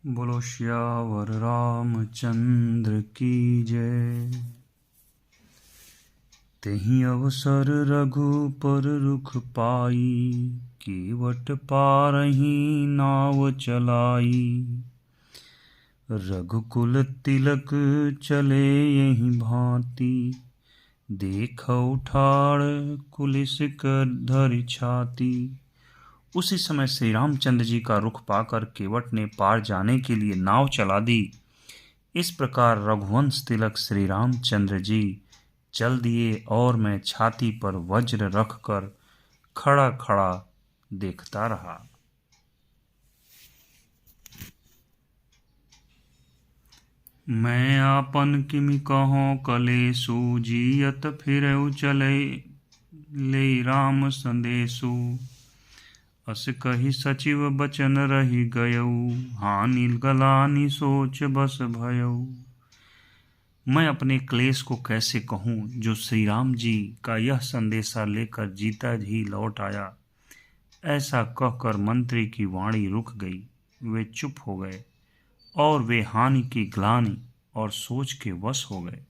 बोलो श्यावर रामचंद्र की जय। तेहि अवसर रघुपर रुख पाई, कीवट पारही नाव चलाई। रघुकुल तिलक चले यही भांति, देखौ ठाड़ कुलिस कर धरि छाती। उसी समय श्री रामचंद्र जी का रुख पाकर केवट ने पार जाने के लिए नाव चला दी। इस प्रकार रघुवंश तिलक श्री रामचंद्र जी चल दिए और मैं छाती पर वज्र रखकर खड़ा खड़ा देखता रहा। मैं आपन किमि कहो कलेसु, जियत फिरउ चले ले राम संदेशु। अस कही सचिव बचन रही गयऊ, हानि गलानि सोच बस भयऊ। मैं अपने क्लेश को कैसे कहूँ जो श्री राम जी का यह संदेशा लेकर जीता ही लौट आया। ऐसा कहकर मंत्री की वाणी रुक गई। वे चुप हो गए और वे हानि की ग्लानि और सोच के वश हो गए।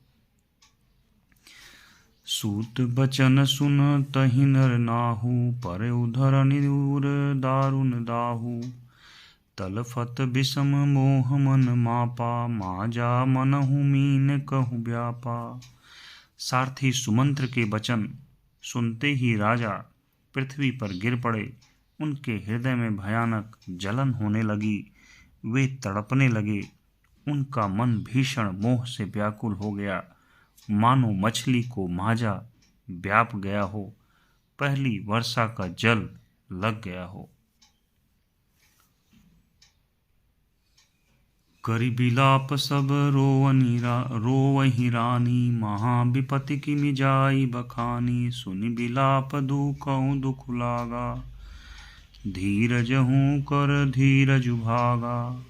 सूत बचन सुन तहि नर नाहु, पर उधर निदूर दारुन दाहु। तलफत विषम मोह मन मापा, माजा मनहु मीन कहु व्यापा। सारथी सुमंत्र के वचन सुनते ही राजा पृथ्वी पर गिर पड़े। उनके हृदय में भयानक जलन होने लगी। वे तड़पने लगे। उनका मन भीषण मोह से व्याकुल हो गया, मानो मछली को माजा व्याप गया हो, पहली वर्षा का जल लग गया हो। करि बिलाप सब रोवहि रानी, महा विपति की मिजाई बखानी। सुनि बिलाप दुखौ दुख लागा, धीरज हूँ कर धीरज भागा।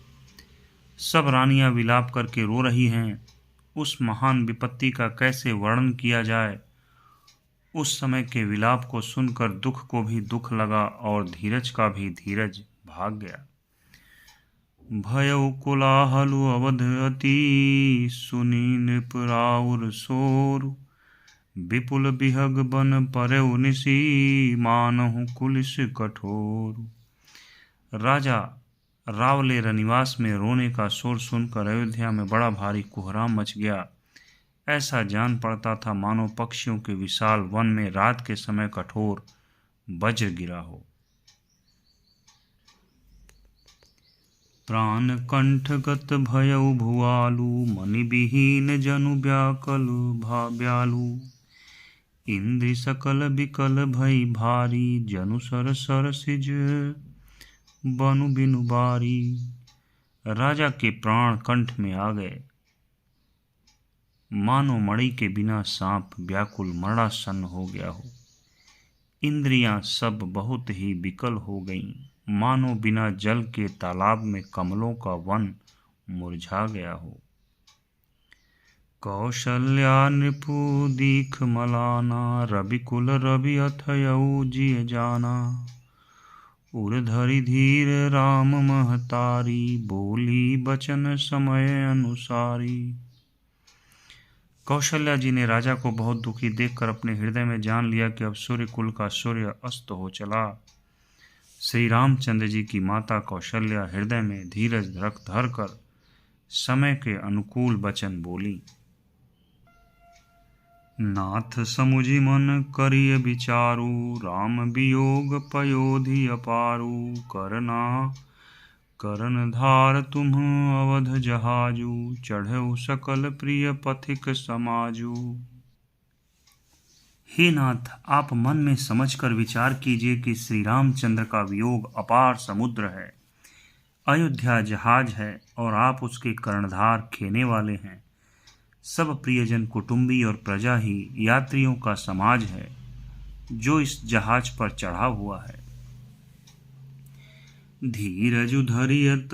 सब रानियां विलाप करके रो रही हैं। उस महान विपत्ति का कैसे वर्णन किया जाए। उस समय के विलाप को सुनकर दुख को भी दुख लगा और धीरज का भी धीरज भाग गया। भयउ कोलाहलु अवध अति, सुनि नृप राउर शोर। विपुल बिहग बन परउ निसी, मानहु कुलिस कठोर। राजा रावले रनिवास में रोने का शोर सुनकर अयोध्या में बड़ा भारी कोहराम मच गया। ऐसा जान पड़ता था मानो पक्षियों के विशाल वन में रात के समय कठोर वज्र गिरा हो। प्राण कंठगत भयउ भुआलु, मनि विहीन जनु व्याकल ब्यालु। इंद्रि सकल बिकल भई भारी, जनु सर सर सिज बनु बिनु बारी। राजा के प्राण कंठ में आ गए, मानो मणि के बिना सांप व्याकुल मरणासन्न हो गया हो। इंद्रियां सब बहुत ही विकल हो गईं, मानो बिना जल के तालाब में कमलों का वन मुरझा गया हो। कौशल्या नृपु दीख मलाना, रविकुल रवि अथयउ जिय जाना। उर्धरि धीर राम महतारी, बोली बचन समय अनुसारी। कौशल्या जी ने राजा को बहुत दुखी देखकर अपने हृदय में जान लिया कि अब सूर्य कुल का सूर्य अस्त हो चला। श्री रामचंद्र जी की माता कौशल्या हृदय में धीरज रख धर कर समय के अनुकूल वचन बोली। नाथ समुझि मन करिय विचारु, राम वियोग पयोधि अपारु। करन धार तुम अवध जहाजु, चढ़ऊ सकल प्रिय पथिक समाजु। हे नाथ, आप मन में समझकर विचार कीजिए कि श्री रामचंद्र का वियोग अपार समुद्र है, अयोध्या जहाज है और आप उसके कर्णधार खेने वाले हैं। सब प्रियजन कुटुंबी और प्रजा ही यात्रियों का समाज है जो इस जहाज पर चढ़ा हुआ है। धीरजु धरियत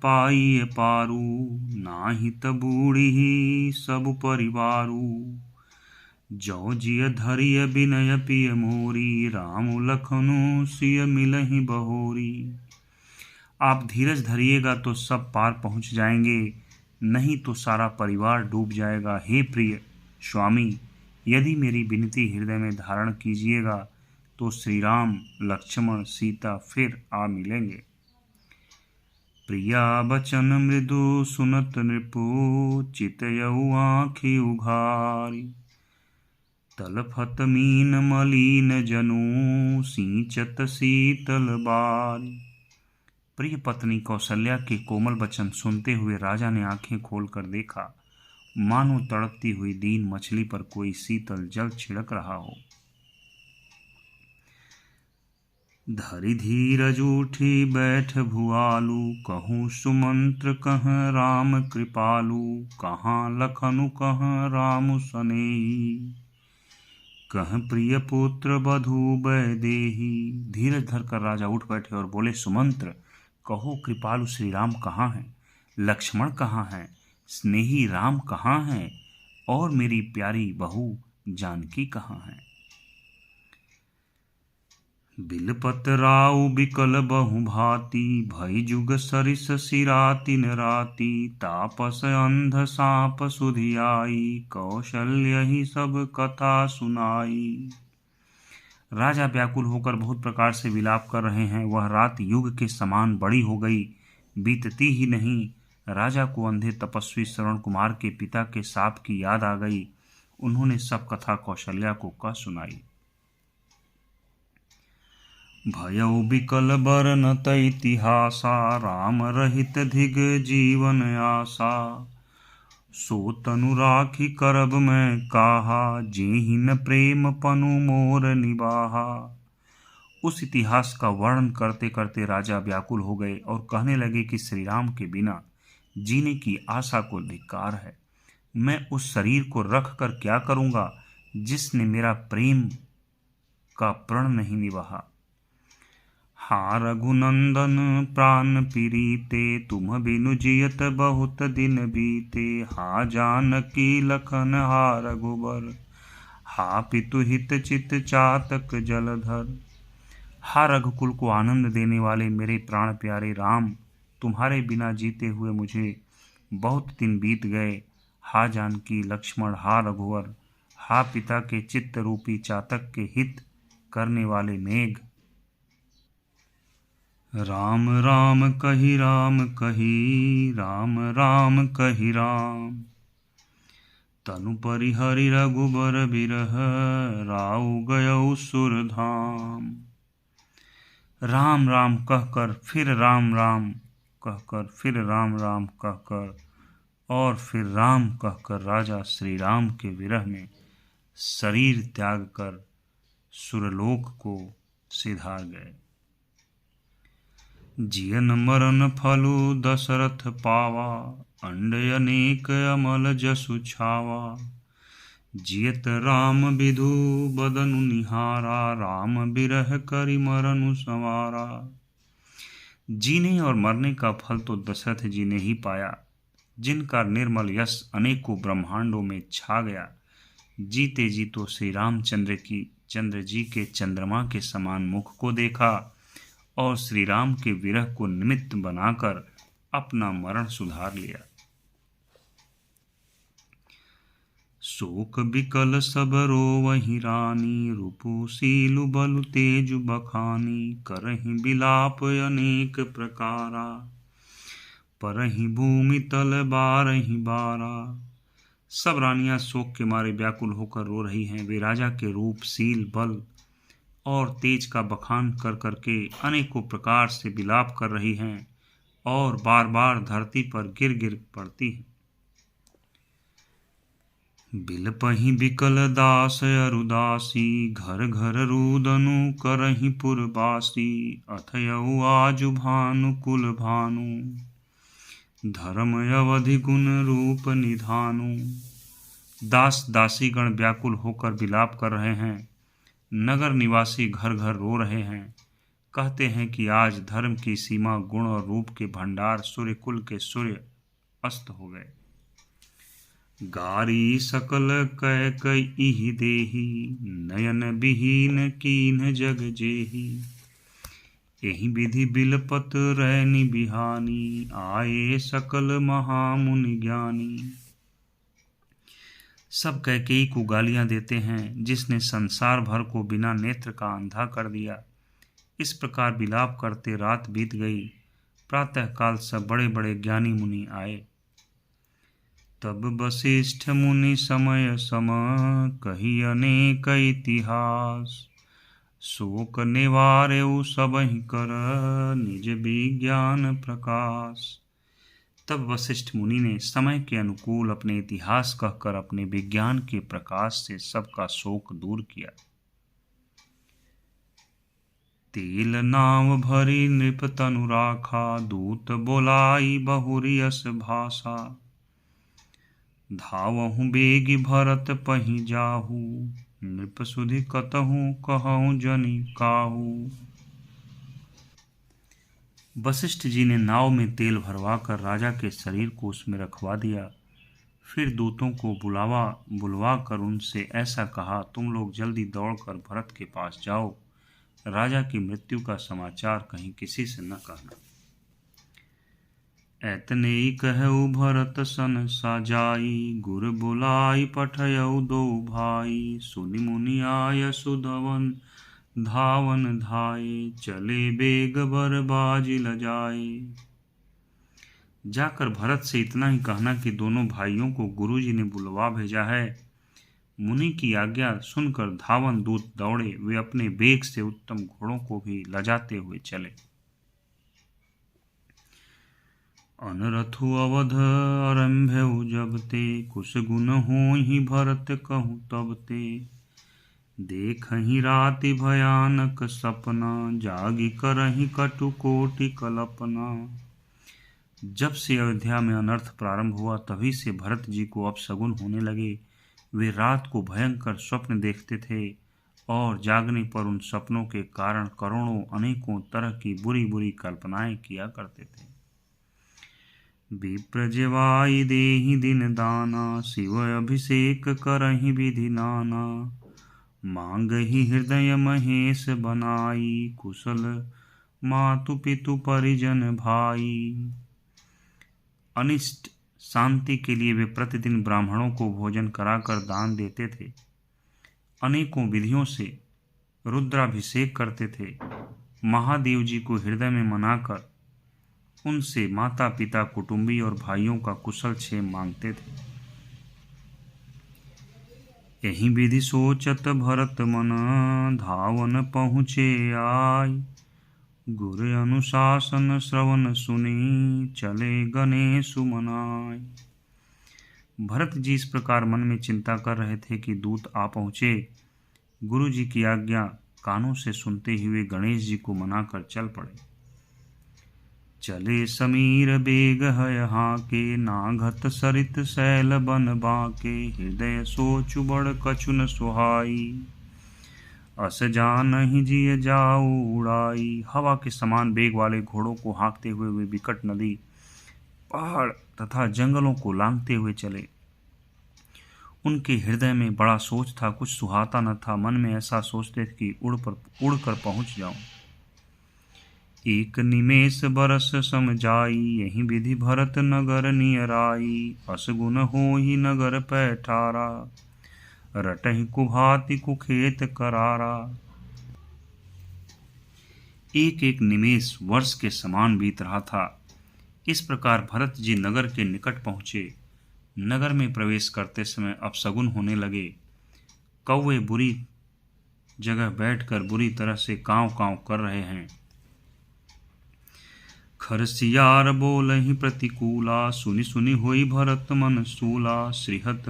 पाई पारू, नाही तबूढ़ी सब परिवारू। जौ जिय धरिय बिनय पिय मोरी, राम लखनु सिय मिलहि बहोरी। आप धीरज धरिएगा तो सब पार पहुंच जाएंगे, नहीं तो सारा परिवार डूब जाएगा। हे प्रिय स्वामी, यदि मेरी विनती हृदय में धारण कीजिएगा तो श्री राम, लक्ष्मण, सीता फिर आ मिलेंगे। प्रिया बचन मृदु सुनत नृपु, चितयऊ आँखि उघारी। तलफत मीन मलिन जनु, सींचत शीतल बारी। प्रिय पत्नी कौशल्या के कोमल वचन सुनते हुए राजा ने आंखें खोलकर देखा, मानो तड़पती हुई दीन मछली पर कोई शीतल जल छिड़क रहा हो। धरि धीरज उठी बैठ भुआलु, कहूँ सुमंत्र कह राम कृपालु। कहाँ लखनु कह राम सनेही, कह प्रिय पुत्र बधु वैदेही। धीरज धरकर राजा उठ बैठे और बोले, सुमंत्र, कहो कृपालु श्री राम कहाँ हैं, लक्ष्मण कहाँ हैं, स्नेही राम कहाँ हैं, और मेरी प्यारी बहू जानकी कहाँ हैं। बिलपत राउ बिकल बहु भांति, भई जुग सरिस सिरातिन राति। तापस अंध साप सुधियाई, कौशल्य ही सब कथा सुनाई। राजा व्याकुल होकर बहुत प्रकार से विलाप कर रहे हैं। वह रात युग के समान बड़ी हो गई, बीतती ही नहीं। राजा को अंधे तपस्वी श्रवण कुमार के पिता के शाप की याद आ गई। उन्होंने सब कथा कौशल्या को कह सुनाई। भयउ बिकल बरनत इतिहासा, राम रहित धिग जीवन आशा। सो तनु राखी करब मैं काहा, जेहिन प्रेम पनु मोर निबाहा। उस इतिहास का वर्णन करते करते राजा व्याकुल हो गए और कहने लगे कि श्री राम के बिना जीने की आशा को धिक्कार है। मैं उस शरीर को रख कर क्या करूंगा जिसने मेरा प्रेम का प्रण नहीं निभाया। हा रघुनंदन प्राण पीरीते, तुम बिनु जियत बहुत दिन बीते। हा जानकी लखन हा रघुबर, हा पितु हित चित चातक जलधर। हा रघुकुल को आनंद देने वाले मेरे प्राण प्यारे राम, तुम्हारे बिना जीते हुए मुझे बहुत दिन बीत गए। हा जानकी लक्ष्मण, हा रघुवर, हा पिता के चित्त रूपी चातक के हित करने वाले मेघ। राम राम कही राम कही, राम राम कही राम। तनु परिहरि रघुबर बिरह, राउ गयौ सुरधाम। राम राम कहकर फिर राम राम कहकर, फिर राम राम कहकर और फिर राम कहकर राजा श्री राम के विरह में शरीर त्याग कर सुरलोक को सिधार गए। जियन मरन फलु दशरथ पावा, अंड अनेक अमल जसु छावा। जियत राम विधु बदनु निहारा, राम बिरह करि मरनु संवारा। जीने और मरने का फल तो दशरथ जी ने ही पाया, जिनका निर्मल यश अनेकों ब्रह्मांडों में छा गया। जीते जी तो श्री रामचंद्र जी के चंद्रमा के समान मुख को देखा और श्री राम के विरह को निमित्त बनाकर अपना मरण सुधार लिया। शोक बिकल सब रोवहि रानी, रूपु सीलु बलु तेजु बखानी। करहि बिलाप अनेक प्रकारा, परहि भूमि तल बारहि बारा। सब रानियां शोक के मारे व्याकुल होकर रो रही हैं। वे राजा के रूप, सील, बल और तेज का बखान कर करके अनेकों प्रकार से विलाप कर रही हैं और बार बार धरती पर गिर गिर पड़ती हैं। बिलपहि बिकल दास अरुदासी, घर घर रुदनु करहि पुरबासी। अथयउ आजु भानु कुल भानु, धर्म अवधि गुण रूप निधानु। दास दासीगण व्याकुल होकर विलाप कर रहे हैं। नगर निवासी घर घर रो रहे हैं। कहते हैं कि आज धर्म की सीमा, गुण और रूप के भंडार, सूर्य कुल के सूर्य अस्त हो गए। गारी सकल कैकई देही, नयन विहीन कीन्ह जग जेही। एहि विधि बिलपत रैनी बिहानी, आए सकल महामुनि ज्ञानी। सब कैकेयी को गालियां देते हैं, जिसने संसार भर को बिना नेत्र का अंधा कर दिया। इस प्रकार विलाप करते रात बीत गई। प्रातःकाल सब बड़े बड़े ज्ञानी मुनि आए। तब वशिष्ठ मुनि समय सम, कही अनेक इतिहास। शोक निवार्यउ सबहि कर, निज विज्ञान प्रकाश। तब वशिष्ठ मुनि ने समय के अनुकूल अपने इतिहास कहकर अपने विज्ञान के प्रकाश से सबका शोक दूर किया। तेल नाव भरी नृप तनु राखा, दूत बोलाई बहुरियस भाषा। धावहु बेगी भरत पहि जाहू, नृप सुधि कतहु कहूँ जनि काहू। वशिष्ठ जी ने नाव में तेल भरवाकर राजा के शरीर को उसमें रखवा दिया। फिर दूतों को बुलवा कर उनसे ऐसा कहा, तुम लोग जल्दी दौड़कर भरत के पास जाओ। राजा की मृत्यु का समाचार कहीं किसी से न कहना। एतने कहऊ भरत सन साजाई, गुर बुलाई पठयऊ दो भाई। सुनि मुनि आय सुधवन, धावन धाये। चले बेग बर बाजी लजाए। जाकर भरत से इतना ही कहना कि दोनों भाइयों को गुरुजी ने बुलवा भेजा है। मुनि की आज्ञा सुनकर धावन दूत दौड़े। वे अपने वेग से उत्तम घोड़ों को भी लजाते हुए चले। अनरथु अवध आरंभ्यउ जब ते, कुश गुण होहि भरत कहूँ तब ते। देखहि राति भयानक सपना, जागी करहि कटु कोटि कल्पना। जब से अयोध्या में अनर्थ प्रारंभ हुआ, तभी से भरत जी को अपशगुन होने लगे। वे रात को भयंकर स्वप्न देखते थे और जागने पर उन सपनों के कारण करोड़ों अनेकों तरह की बुरी बुरी कल्पनाएं किया करते थे। विप्रजवाई देहि दिन दाना, शिव अभिषेक करहि विधि नाना। मांगहि हृदय महेश बनाई, कुशल मातु पितु परिजन भाई। अनिष्ट शांति के लिए वे प्रतिदिन ब्राह्मणों को भोजन कराकर दान देते थे। अनेकों विधियों से रुद्राभिषेक करते थे। महादेव जी को हृदय में मनाकर उनसे माता पिता कुटुंबी और भाइयों का कुशल क्षेम मांगते थे। यही विधि सोचत भरत मन, धावन पहुँचे आय। गुर अनुशासन श्रवण सुनी, चले गणेश मनाय। भरत जी इस प्रकार मन में चिंता कर रहे थे कि दूत आ पहुँचे। गुरु जी की आज्ञा कानों से सुनते हुए गणेश जी को मनाकर चल पड़े। चले समीर बेग है हाके, नाघत सरित शैल बन बाके। हृदय सोचु बड़ कछु न सुहाई, अस जानहि जिय जाऊ उड़ाई। हवा के समान बेग वाले घोड़ों को हाँकते हुए वे विकट नदी, पहाड़ तथा जंगलों को लांघते हुए चले। उनके हृदय में बड़ा सोच था, कुछ सुहाता न था। मन में ऐसा सोचते थे कि उड़कर पहुंच जाऊं। एक निमेष बरस सम जाई, यही विधि भरत नगर नियराई। असगुन होहि नगर पैठारा, रटहि कुभाति कुखेत करारा। एक एक निमेष वर्ष के समान बीत रहा था। इस प्रकार भरत जी नगर के निकट पहुंचे। नगर में प्रवेश करते समय अपशगुन होने लगे। कौवे बुरी जगह बैठकर बुरी तरह से कांव कांव कर रहे हैं। खरसियार बोलहि प्रतिकूला, सुनि सुनि होई भरत मन सूला। श्रीहत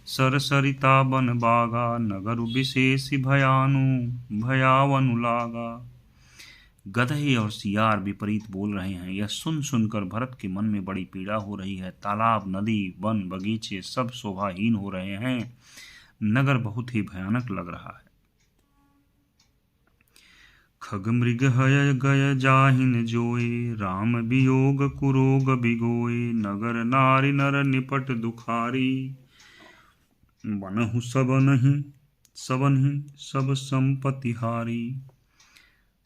सरसरिता बन बागा, नगर विशेषि भयावनु लागा। गधे और सियार विपरीत बोल रहे हैं। यह सुन सुनकर भरत के मन में बड़ी पीड़ा हो रही है। तालाब, नदी, वन, बगीचे सब शोभाहीन हो रहे हैं। नगर बहुत ही भयानक लग रहा है। खग मृग हय गय जाहिन जोए, राम वियोग कुरोग बिगोए। नगर नारी नर निपट दुखारी, बनहु सबनहि सब संपत्ति हारी।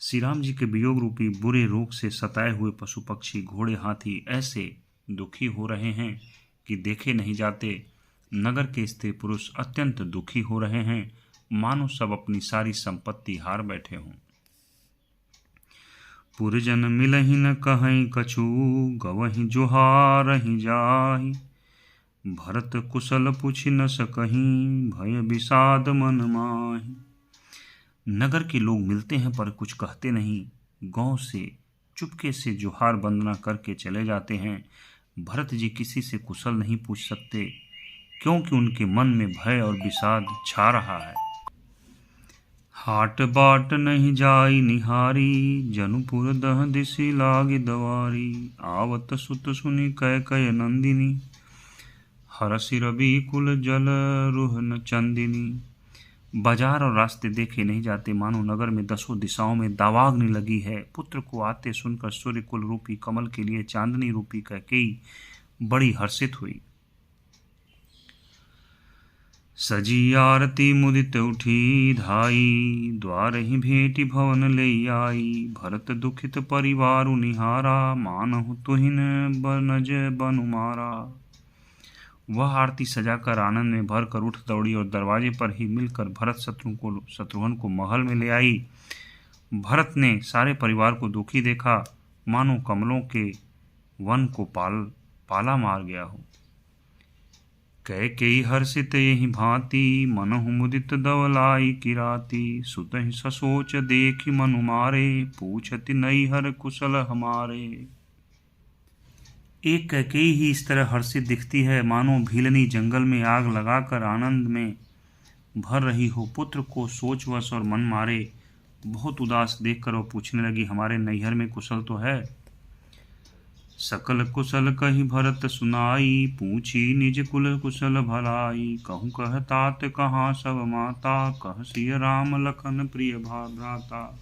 श्री राम जी के वियोग रूपी बुरे रोग से सताए हुए पशु पक्षी घोड़े हाथी ऐसे दुखी हो रहे हैं कि देखे नहीं जाते। नगर के स्त्री पुरुष अत्यंत दुखी हो रहे हैं, मानो सब अपनी सारी संपत्ति हार बैठे हों। पुरजन मिलहि न कहई कछु, गवहि जोहारहि जाहि। भरत कुशल पूछि न सकहीं, भय विषाद मन माहि। नगर के लोग मिलते हैं पर कुछ कहते नहीं, गांव से चुपके से जोहार वंदना करके चले जाते हैं। भरत जी किसी से कुशल नहीं पूछ सकते, क्योंकि उनके मन में भय और विषाद छा रहा है। हाट बाट नहीं जाई निहारी, जनुपुर दह दिशि लागी दवारी। आवत सुत सुनि कह कह नंदिनी, हरसि रवि कुल जल रुहन चंदिनी। बाजार और रास्ते देखे नहीं जाते, मानो नगर में दसों दिशाओं में दावाग्नि लगी है। पुत्र को आते सुनकर सूर्य कुल रूपी कमल के लिए चांदनी रूपी कैकेयी बड़ी हर्षित हुई। सजी आरती मुदित उठी धाई, द्वार ही भेटी भवन ले आई। भरत दुखित परिवारु निहारा, मानहु तुहिन बनज बनु मारा। वह आरती सजाकर आनंद में भर कर उठ दौड़ी और दरवाजे पर ही मिलकर भरत शत्रुघ्न को महल में ले आई। भरत ने सारे परिवार को दुखी देखा, मानो कमलों के वन को पाला मार गया हो। कैकेयी हर्षित यही भांति, मनहु मुदित दवलाई किराती। सुतहि ससोच देखि मनु मारे, पूछति नैहर कुशल हमारे। एक कैकेयी ही इस तरह हर्षित दिखती है, मानो भीलनी जंगल में आग लगाकर आनंद में भर रही हो। पुत्र को सोचवश और मन मारे बहुत उदास देखकर वो पूछने लगी, हमारे नैहर में कुशल तो है? सकल कुशल कही भरत सुनाई, पूछी निज कुल कुशल भलाई। कहूँ कह तात कहाँ सब माता, कह सिय राम लखन प्रिय भ्राता।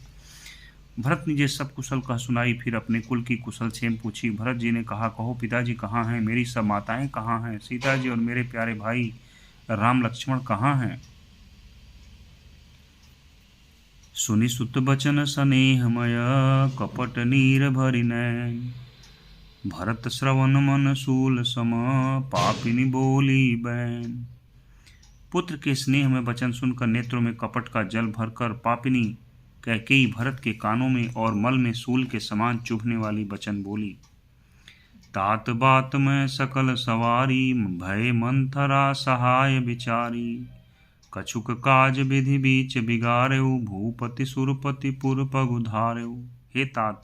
भरत ने सब कुशल कह सुनाई, फिर अपने कुल की कुशल क्षेम पूछी। भरत जी ने कहा, कहो पिताजी कहाँ हैं, मेरी सब माताएं कहाँ हैं, सीता जी और मेरे प्यारे भाई राम लक्ष्मण कहाँ हैं? सुनि सुत बचन स्नेहमय, कपट नीर भरि नैन। भरत श्रवण मन शूल सम, पापिनी बोली बैन। पुत्र के स्नेह में वचन सुनकर नेत्रों में कपट का जल भरकर पापिनी कैकेयी भरत के कानों में और मल में सूल के समान चुभने वाली वचन बोली। तात बात में सकल सवारी, भय मंथरा सहाय बिचारी। कछुक काज विधि बीच बिगारेऊ, भूपति सुरपति पुर पग उधारेऊ। हे तात,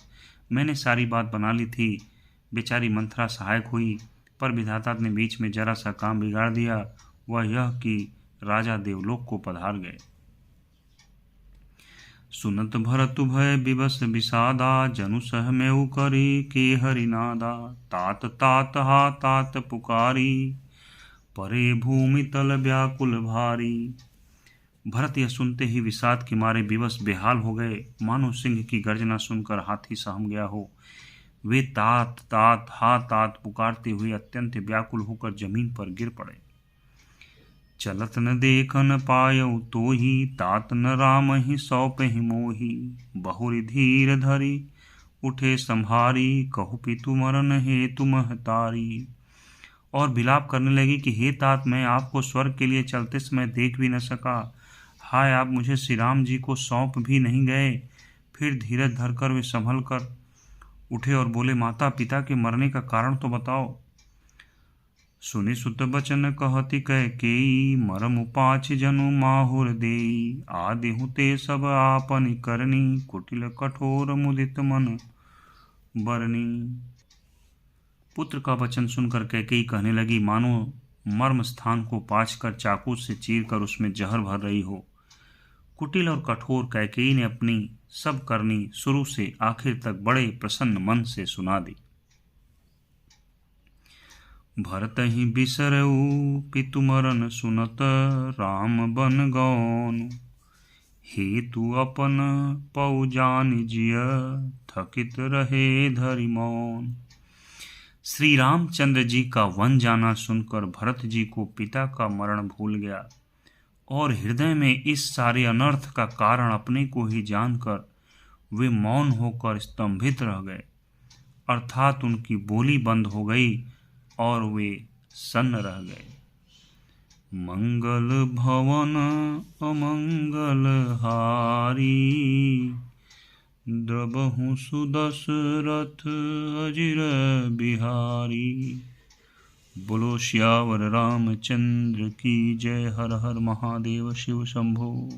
मैंने सारी बात बना ली थी, बेचारी मंथरा सहायक हुई, पर विधाता ने बीच में जरा सा काम बिगाड़ दिया, वह यह कि राजा देवलोक को पधार गए। सुनत भरत भय विवश विषादा, जनु सह मेउ करी के हरिनादा। तात तात हा तात पुकारी, परे भूमि तल व्याकुल भारी। भरत यह सुनते ही विषाद के मारे विवश बेहाल हो गए, मानो सिंह की गर्जना सुनकर हाथी सहम गया हो। वे तात तात हा तात पुकारते हुए अत्यंत व्याकुल होकर जमीन पर गिर पड़े। चलत न देखन पायऊ तोहि, तात न राम ही सौंपहि मोहि। बहुरि धीर धरि उठे संहारी, कहु पितु मरन हेतु महतारी। और विलाप करने लगी कि हे तात, मैं आपको स्वर्ग के लिए चलते समय देख भी न सका। हाय, आप मुझे श्री राम जी को सौंप भी नहीं गए। फिर धीरज धरकर वे संभल कर उठे और बोले, माता पिता के मरने का कारण तो बताओ। सुनि सुत बचन कहति कैकेयी, मरमु पाछ जनु माहुर देई। आदिहु ते सब आपनि करनी, कुटिल कठोर मुदित मन बरनी। पुत्र का वचन सुनकर कैकेयी कहने लगी, मानो मर्म स्थान को पाछ कर चाकू से चीर कर उसमें जहर भर रही हो। कुटिल और कठोर कैकेयी ने अपनी सब करनी शुरू से आखिर तक बड़े प्रसन्न मन से सुना दी। भरत ही बिसरऊ पितु मरन सुनत, राम बन गौन। हेतु अपन पौ जान जिय, थकित रहे धरि मौन। श्री रामचंद्र जी का वन जाना सुनकर भरत जी को पिता का मरण भूल गया और हृदय में इस सारे अनर्थ का कारण अपने को ही जानकर वे मौन होकर स्तंभित रह गए, अर्थात उनकी बोली बंद हो गई और वे सन्न रह गए। मंगल भवन अमंगल हारी, द्रबहु सुदशरथ अजिर बिहारी। बोलो श्यावर रामचंद्र की जय। हर हर महादेव शिव शंभो।